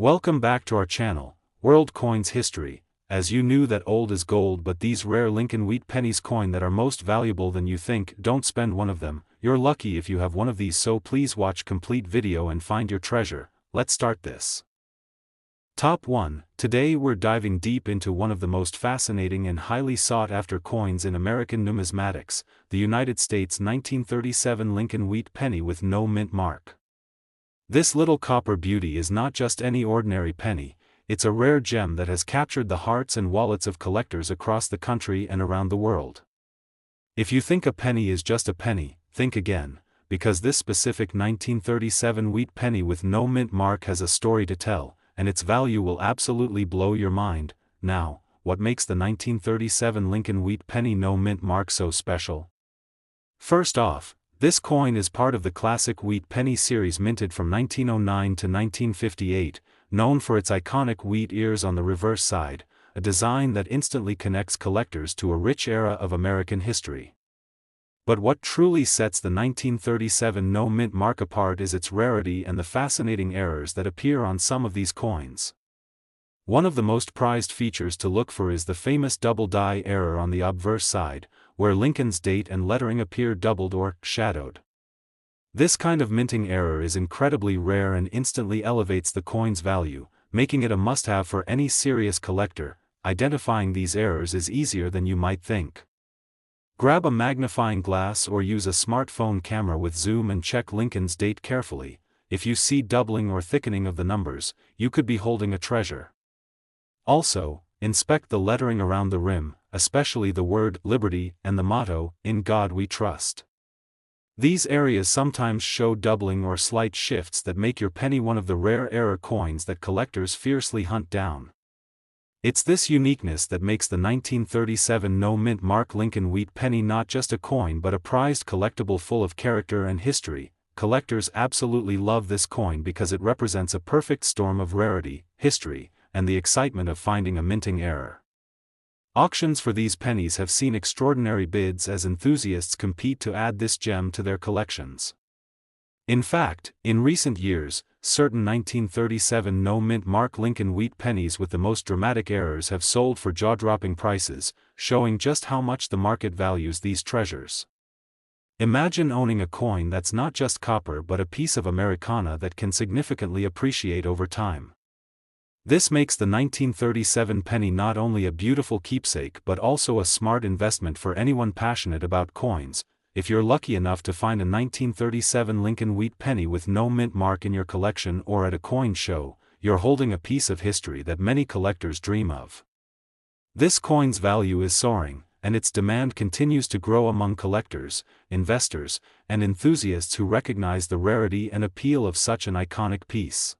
Welcome back to our channel, World Coins History. As you knew that old is gold, but these rare Lincoln Wheat Pennies coin that are most valuable than you think, don't spend one of them. You're lucky if you have one of these, so please watch complete video and find your treasure. Let's start this. Top 1. Today we're diving deep into one of the most fascinating and highly sought after coins in American numismatics, the United States 1937 Lincoln Wheat Penny with no mint mark. This little copper beauty is not just any ordinary penny, it's a rare gem that has captured the hearts and wallets of collectors across the country and around the world. If you think a penny is just a penny, think again, because this specific 1937 wheat penny with no mint mark has a story to tell, and its value will absolutely blow your mind. Now, what makes the 1937 Lincoln Wheat Penny no mint mark so special? First off, this coin is part of the classic Wheat Penny series minted from 1909 to 1958, known for its iconic wheat ears on the reverse side, a design that instantly connects collectors to a rich era of American history. But what truly sets the 1937 no mint mark apart is its rarity and the fascinating errors that appear on some of these coins. One of the most prized features to look for is the famous double die error on the obverse side, where Lincoln's date and lettering appear doubled or shadowed. This kind of minting error is incredibly rare and instantly elevates the coin's value, making it a must-have for any serious collector. Identifying these errors is easier than you might think. Grab a magnifying glass or use a smartphone camera with zoom and check Lincoln's date carefully. If you see doubling or thickening of the numbers, you could be holding a treasure. Also, inspect the lettering around the rim, especially the word Liberty and the motto, "In God We Trust." These areas sometimes show doubling or slight shifts that make your penny one of the rare error coins that collectors fiercely hunt down. It's this uniqueness that makes the 1937 no mint mark Lincoln Wheat Penny not just a coin but a prized collectible full of character and history. Collectors absolutely love this coin because it represents a perfect storm of rarity, history, and the excitement of finding a minting error. Auctions for these pennies have seen extraordinary bids as enthusiasts compete to add this gem to their collections. In fact, in recent years, certain 1937 no mint mark Lincoln Wheat Pennies with the most dramatic errors have sold for jaw-dropping prices, showing just how much the market values these treasures. Imagine owning a coin that's not just copper but a piece of Americana that can significantly appreciate over time. This makes the 1937 penny not only a beautiful keepsake but also a smart investment for anyone passionate about coins. If you're lucky enough to find a 1937 Lincoln Wheat Penny with no mint mark in your collection or at a coin show, you're holding a piece of history that many collectors dream of. This coin's value is soaring, and its demand continues to grow among collectors, investors, and enthusiasts who recognize the rarity and appeal of such an iconic piece.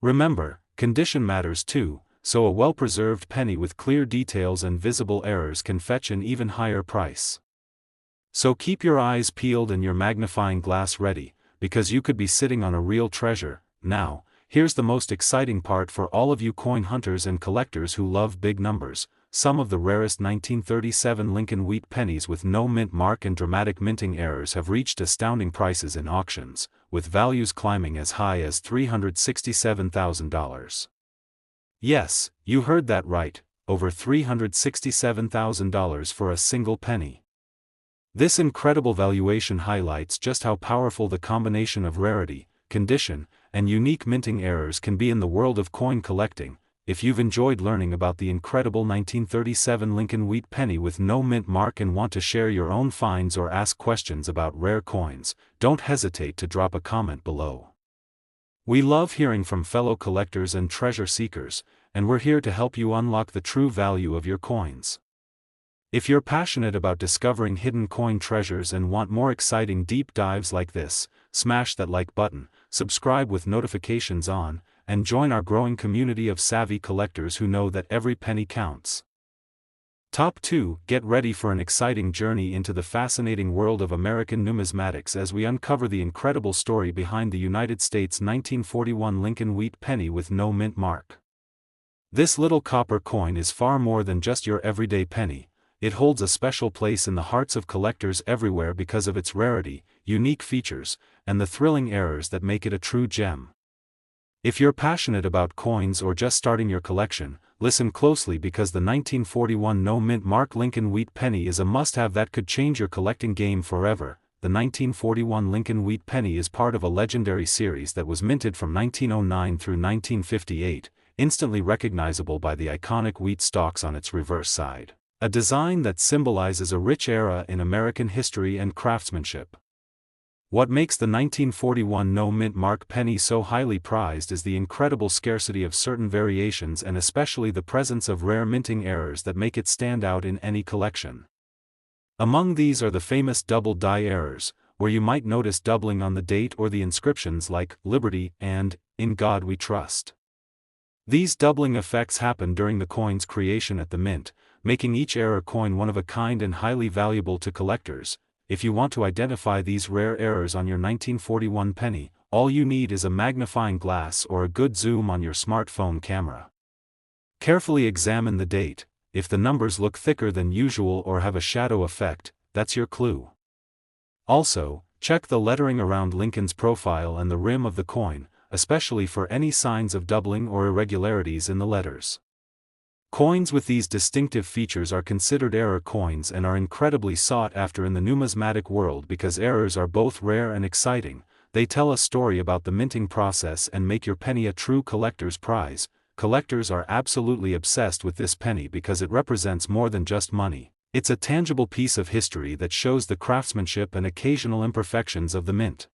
Remember, condition matters too, so a well-preserved penny with clear details and visible errors can fetch an even higher price. So keep your eyes peeled and your magnifying glass ready, because you could be sitting on a real treasure. Now, here's the most exciting part for all of you coin hunters and collectors who love big numbers. Some of the rarest 1937 Lincoln Wheat Pennies with no mint mark and dramatic minting errors have reached astounding prices in auctions, with values climbing as high as $367,000. Yes, you heard that right, over $367,000 for a single penny. This incredible valuation highlights just how powerful the combination of rarity, condition, and unique minting errors can be in the world of coin collecting. If you've enjoyed learning about the incredible 1937 Lincoln Wheat Penny with no mint mark and want to share your own finds or ask questions about rare coins, don't hesitate to drop a comment below. We love hearing from fellow collectors and treasure seekers, and we're here to help you unlock the true value of your coins. If you're passionate about discovering hidden coin treasures and want more exciting deep dives like this, smash that like button, subscribe with notifications on, and join our growing community of savvy collectors who know that every penny counts. Top 2. Get ready for an exciting journey into the fascinating world of American numismatics as we uncover the incredible story behind the United States 1941 Lincoln Wheat Penny with no mint mark. This little copper coin is far more than just your everyday penny. It holds a special place in the hearts of collectors everywhere because of its rarity, unique features, and the thrilling errors that make it a true gem. If you're passionate about coins or just starting your collection, listen closely because the 1941 no-mint mark Lincoln Wheat Penny is a must-have that could change your collecting game forever. The 1941 Lincoln Wheat Penny is part of a legendary series that was minted from 1909 through 1958, instantly recognizable by the iconic wheat stalks on its reverse side. A design that symbolizes a rich era in American history and craftsmanship. What makes the 1941 no-mint mark penny so highly prized is the incredible scarcity of certain variations and especially the presence of rare minting errors that make it stand out in any collection. Among these are the famous double die errors, where you might notice doubling on the date or the inscriptions like "Liberty" and "In God We Trust." These doubling effects happen during the coin's creation at the mint, making each error coin one of a kind and highly valuable to collectors. If you want to identify these rare errors on your 1941 penny, all you need is a magnifying glass or a good zoom on your smartphone camera. Carefully examine the date. If the numbers look thicker than usual or have a shadow effect, that's your clue. Also, check the lettering around Lincoln's profile and the rim of the coin, especially for any signs of doubling or irregularities in the letters. Coins with these distinctive features are considered error coins and are incredibly sought after in the numismatic world because errors are both rare and exciting. They tell a story about the minting process and make your penny a true collector's prize. Collectors are absolutely obsessed with this penny because it represents more than just money. It's a tangible piece of history that shows the craftsmanship and occasional imperfections of the mint.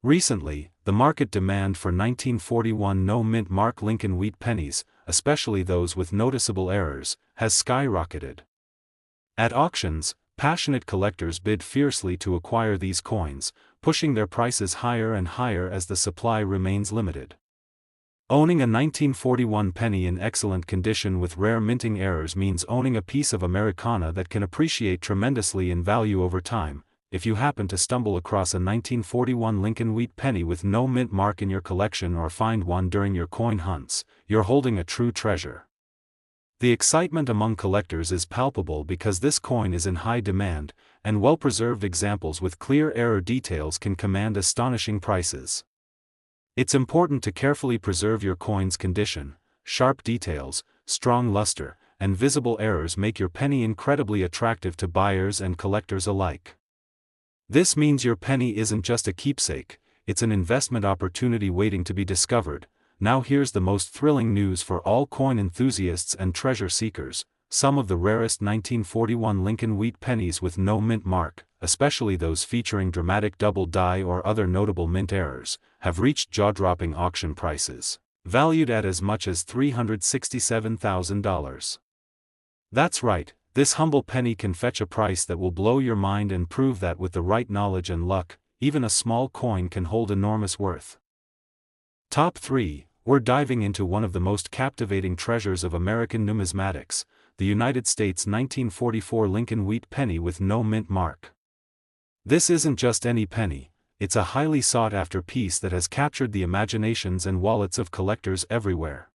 Recently, the market demand for 1941 no-mint mark Lincoln Wheat Pennies, especially those with noticeable errors, has skyrocketed. At auctions, passionate collectors bid fiercely to acquire these coins, pushing their prices higher and higher as the supply remains limited. Owning a 1941 penny in excellent condition with rare minting errors means owning a piece of Americana that can appreciate tremendously in value over time. If you happen to stumble across a 1941 Lincoln Wheat Penny with no mint mark in your collection or find one during your coin hunts, you're holding a true treasure. The excitement among collectors is palpable because this coin is in high demand, and well-preserved examples with clear error details can command astonishing prices. It's important to carefully preserve your coin's condition. Sharp details, strong luster, and visible errors make your penny incredibly attractive to buyers and collectors alike. This means your penny isn't just a keepsake, it's an investment opportunity waiting to be discovered. Now here's the most thrilling news for all coin enthusiasts and treasure seekers. Some of the rarest 1941 Lincoln Wheat Pennies with no mint mark, especially those featuring dramatic double die or other notable mint errors, have reached jaw-dropping auction prices, valued at as much as $367,000. That's right. This humble penny can fetch a price that will blow your mind and prove that with the right knowledge and luck, even a small coin can hold enormous worth. Top 3, we're diving into one of the most captivating treasures of American numismatics, the United States 1944 Lincoln Wheat Penny with no mint mark. This isn't just any penny, it's a highly sought-after piece that has captured the imaginations and wallets of collectors everywhere.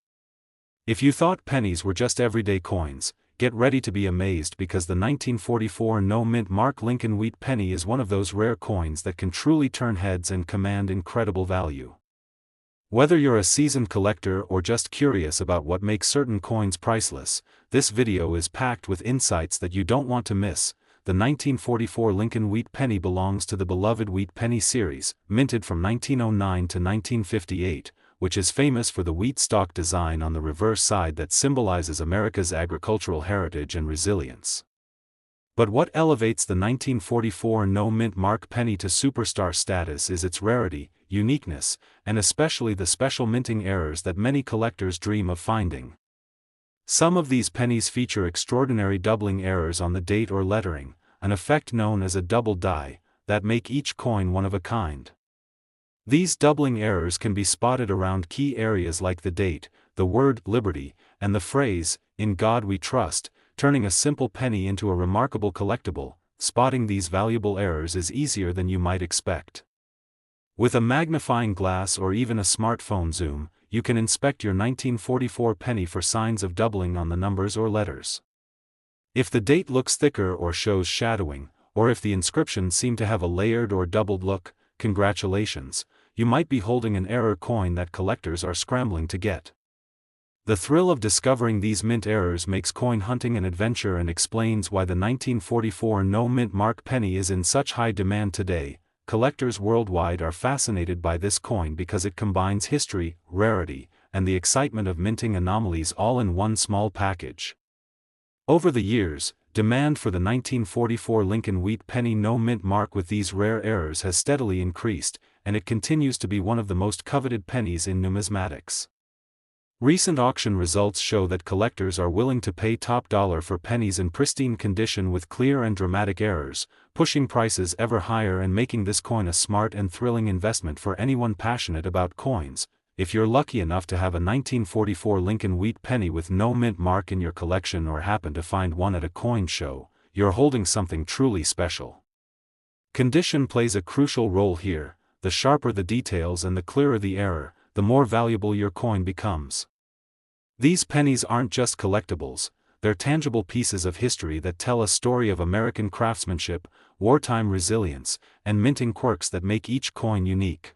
If you thought pennies were just everyday coins, get ready to be amazed because the 1944 no-mint mark Lincoln Wheat Penny is one of those rare coins that can truly turn heads and command incredible value. Whether you're a seasoned collector or just curious about what makes certain coins priceless, this video is packed with insights that you don't want to miss. The 1944 Lincoln Wheat Penny belongs to the beloved Wheat Penny series, minted from 1909 to 1958. Which is famous for the wheat stalk design on the reverse side that symbolizes America's agricultural heritage and resilience. But what elevates the 1944 no-mint mark penny to superstar status is its rarity, uniqueness, and especially the special minting errors that many collectors dream of finding. Some of these pennies feature extraordinary doubling errors on the date or lettering, an effect known as a double die, that make each coin one of a kind. These doubling errors can be spotted around key areas like the date, the word "Liberty," and the phrase, "In God We Trust," turning a simple penny into a remarkable collectible. Spotting these valuable errors is easier than you might expect. With a magnifying glass or even a smartphone zoom, you can inspect your 1944 penny for signs of doubling on the numbers or letters. If the date looks thicker or shows shadowing, or if the inscriptions seem to have a layered or doubled look, congratulations, you might be holding an error coin that collectors are scrambling to get. The thrill of discovering these mint errors makes coin hunting an adventure and explains why the 1944 no-mint mark penny is in such high demand today. Collectors worldwide are fascinated by this coin because it combines history, rarity, and the excitement of minting anomalies all in one small package. Over the years, demand for the 1944 Lincoln Wheat Penny no-mint mark with these rare errors has steadily increased, and it continues to be one of the most coveted pennies in numismatics. Recent auction results show that collectors are willing to pay top dollar for pennies in pristine condition with clear and dramatic errors, pushing prices ever higher and making this coin a smart and thrilling investment for anyone passionate about coins. If you're lucky enough to have a 1944 Lincoln Wheat Penny with no mint mark in your collection or happen to find one at a coin show, you're holding something truly special. Condition plays a crucial role here. The sharper the details and the clearer the error, the more valuable your coin becomes. These pennies aren't just collectibles, they're tangible pieces of history that tell a story of American craftsmanship, wartime resilience, and minting quirks that make each coin unique.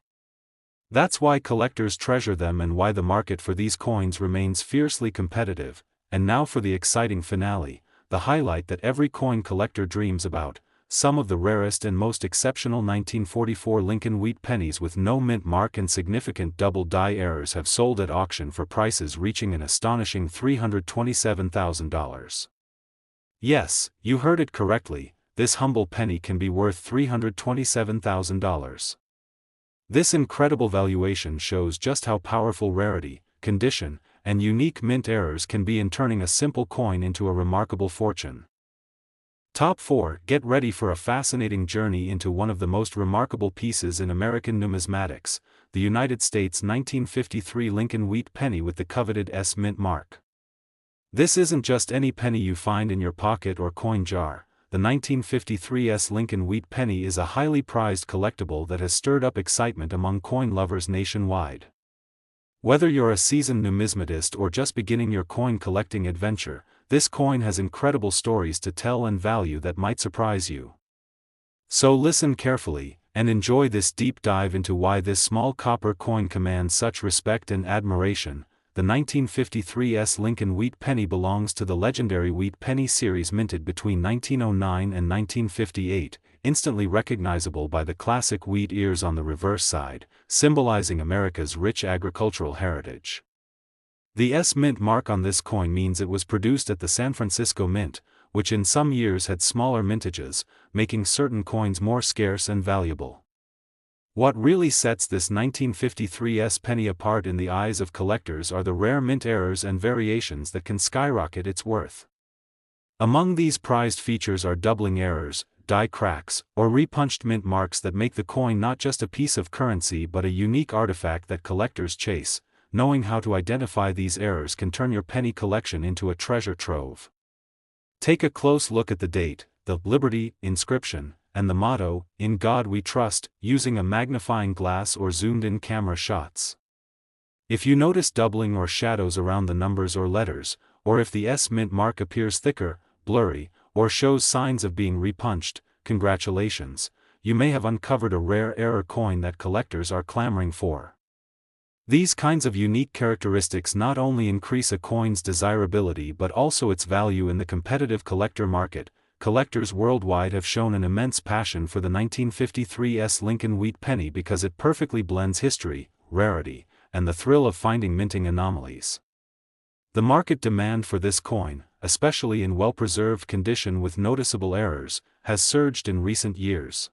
That's why collectors treasure them and why the market for these coins remains fiercely competitive. And now for the exciting finale, the highlight that every coin collector dreams about. Some of the rarest and most exceptional 1944 Lincoln Wheat pennies with no mint mark and significant double die errors have sold at auction for prices reaching an astonishing $327,000. Yes, you heard it correctly, this humble penny can be worth $327,000. This incredible valuation shows just how powerful rarity, condition, and unique mint errors can be in turning a simple coin into a remarkable fortune. Top 4. Get ready for a fascinating journey into one of the most remarkable pieces in American numismatics, the United States 1953 Lincoln Wheat Penny with the coveted S mint mark. This isn't just any penny you find in your pocket or coin jar. The 1953 S Lincoln Wheat Penny is a highly prized collectible that has stirred up excitement among coin lovers nationwide. Whether you're a seasoned numismatist or just beginning your coin collecting adventure, this coin has incredible stories to tell and value that might surprise you. So listen carefully, and enjoy this deep dive into why this small copper coin commands such respect and admiration. The 1953 S Lincoln Wheat Penny belongs to the legendary Wheat Penny series minted between 1909 and 1958, instantly recognizable by the classic wheat ears on the reverse side, symbolizing America's rich agricultural heritage. The S mint mark on this coin means it was produced at the San Francisco Mint, which in some years had smaller mintages, making certain coins more scarce and valuable. What really sets this 1953 S penny apart in the eyes of collectors are the rare mint errors and variations that can skyrocket its worth. Among these prized features are doubling errors, die cracks, or repunched mint marks that make the coin not just a piece of currency but a unique artifact that collectors chase. Knowing how to identify these errors can turn your penny collection into a treasure trove. Take a close look at the date, the Liberty inscription, and the motto, "In God We Trust," using a magnifying glass or zoomed-in camera shots. If you notice doubling or shadows around the numbers or letters, or if the S mint mark appears thicker, blurry, or shows signs of being repunched, congratulations, you may have uncovered a rare error coin that collectors are clamoring for. These kinds of unique characteristics not only increase a coin's desirability but also its value in the competitive collector market. Collectors worldwide have shown an immense passion for the 1953 S Lincoln Wheat Penny because it perfectly blends history, rarity, and the thrill of finding minting anomalies. The market demand for this coin, especially in well-preserved condition with noticeable errors, has surged in recent years.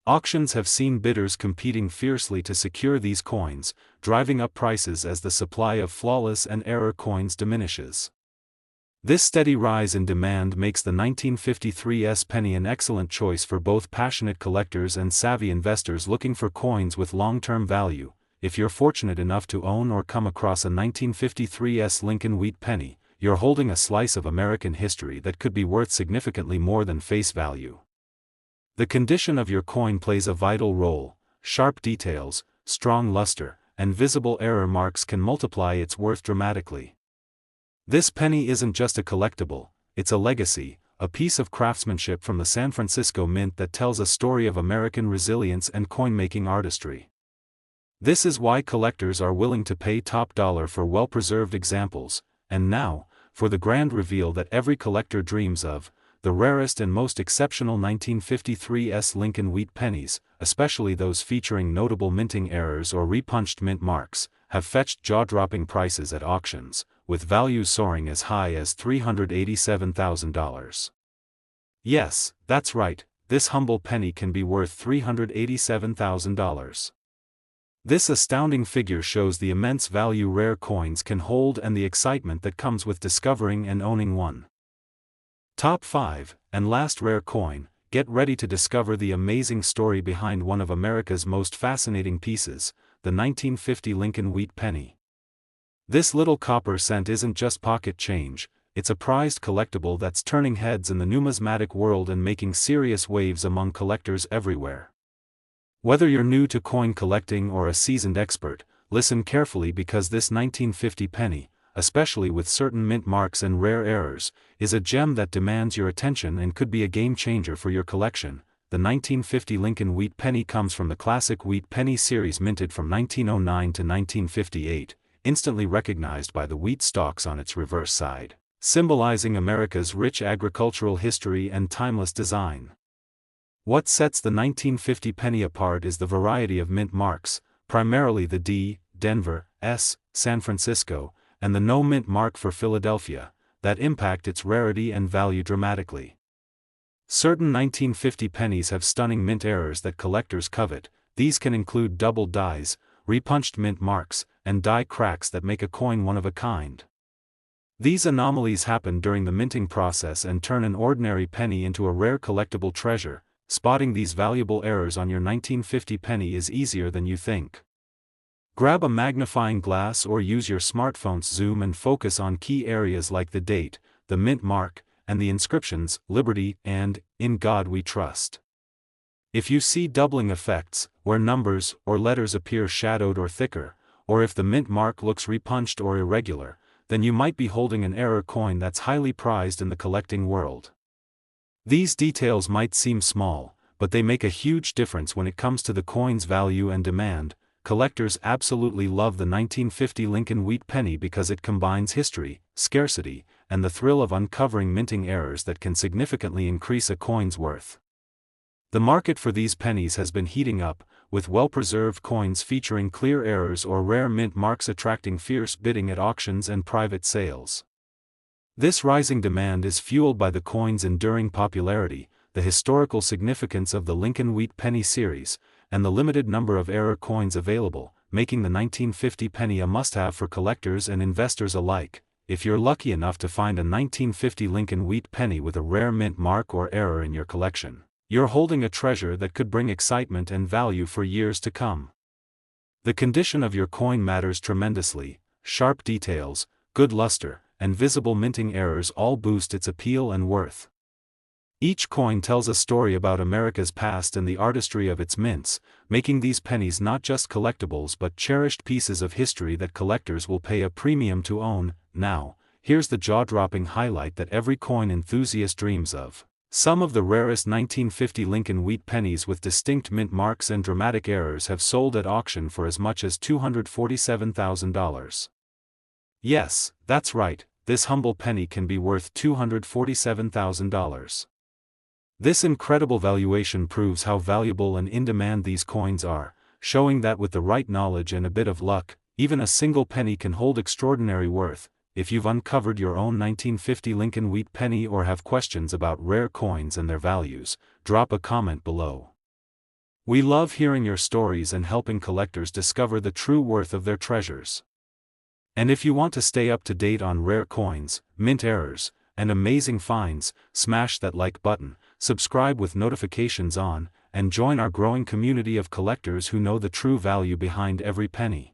Auctions have seen bidders competing fiercely to secure these coins, driving up prices as the supply of flawless and error coins diminishes. This steady rise in demand makes the 1953 S penny an excellent choice for both passionate collectors and savvy investors looking for coins with long-term value. If you're fortunate enough to own or come across a 1953 S Lincoln Wheat Penny, you're holding a slice of American history that could be worth significantly more than face value. The condition of your coin plays a vital role. Sharp details, strong luster, and visible error marks can multiply its worth dramatically. This penny isn't just a collectible, it's a legacy, a piece of craftsmanship from the San Francisco Mint that tells a story of American resilience and coin-making artistry. This is why collectors are willing to pay top dollar for well-preserved examples. And now, for the grand reveal that every collector dreams of, the rarest and most exceptional 1953's Lincoln Wheat Pennies, especially those featuring notable minting errors or repunched mint marks, have fetched jaw-dropping prices at auctions, with values soaring as high as $387,000. Yes, that's right, this humble penny can be worth $387,000. This astounding figure shows the immense value rare coins can hold and the excitement that comes with discovering and owning one. Top 5, and last rare coin. Get ready to discover the amazing story behind one of America's most fascinating pieces, the 1950 Lincoln Wheat Penny. This little copper cent isn't just pocket change, it's a prized collectible that's turning heads in the numismatic world and making serious waves among collectors everywhere. Whether you're new to coin collecting or a seasoned expert, listen carefully because this 1950 penny, especially with certain mint marks and rare errors, is a gem that demands your attention and could be a game changer for your collection. The 1950 Lincoln Wheat Penny comes from the classic Wheat Penny series minted from 1909 to 1958, instantly recognized by the wheat stalks on its reverse side, symbolizing America's rich agricultural history and timeless design. What sets the 1950 penny apart is the variety of mint marks, primarily the D, Denver, S, San Francisco, and the no mint mark for Philadelphia, that impact its rarity and value dramatically. Certain 1950 pennies have stunning mint errors that collectors covet. These can include double dies, repunched mint marks, and die cracks that make a coin one of a kind. These anomalies happen during the minting process and turn an ordinary penny into a rare collectible treasure. Spotting these valuable errors on your 1950 penny is easier than you think. Grab a magnifying glass or use your smartphone's zoom and focus on key areas like the date, the mint mark, and the inscriptions, Liberty and In God We Trust. If you see doubling effects, where numbers or letters appear shadowed or thicker, or if the mint mark looks repunched or irregular, then you might be holding an error coin that's highly prized in the collecting world. These details might seem small, but they make a huge difference when it comes to the coin's value and demand. Collectors absolutely love the 1950 Lincoln Wheat Penny because it combines history, scarcity, and the thrill of uncovering minting errors that can significantly increase a coin's worth. The market for these pennies has been heating up, with well-preserved coins featuring clear errors or rare mint marks attracting fierce bidding at auctions and private sales. This rising demand is fueled by the coin's enduring popularity, the historical significance of the Lincoln Wheat Penny series, and the limited number of error coins available, making the 1950 penny a must-have for collectors and investors alike. If you're lucky enough to find a 1950 Lincoln Wheat Penny with a rare mint mark or error in your collection, you're holding a treasure that could bring excitement and value for years to come. The condition of your coin matters tremendously. Sharp details, good luster, and visible minting errors all boost its appeal and worth. Each coin tells a story about America's past and the artistry of its mints, making these pennies not just collectibles but cherished pieces of history that collectors will pay a premium to own. Now, here's the jaw-dropping highlight that every coin enthusiast dreams of. Some of the rarest 1950 Lincoln Wheat Pennies with distinct mint marks and dramatic errors have sold at auction for as much as $247,000. Yes, that's right, this humble penny can be worth $247,000. This incredible valuation proves how valuable and in demand these coins are, showing that with the right knowledge and a bit of luck, even a single penny can hold extraordinary worth. If you've uncovered your own 1950 Lincoln Wheat Penny or have questions about rare coins and their values, drop a comment below. We love hearing your stories and helping collectors discover the true worth of their treasures. And if you want to stay up to date on rare coins, mint errors, and amazing finds, smash that like button, subscribe with notifications on, and join our growing community of collectors who know the true value behind every penny.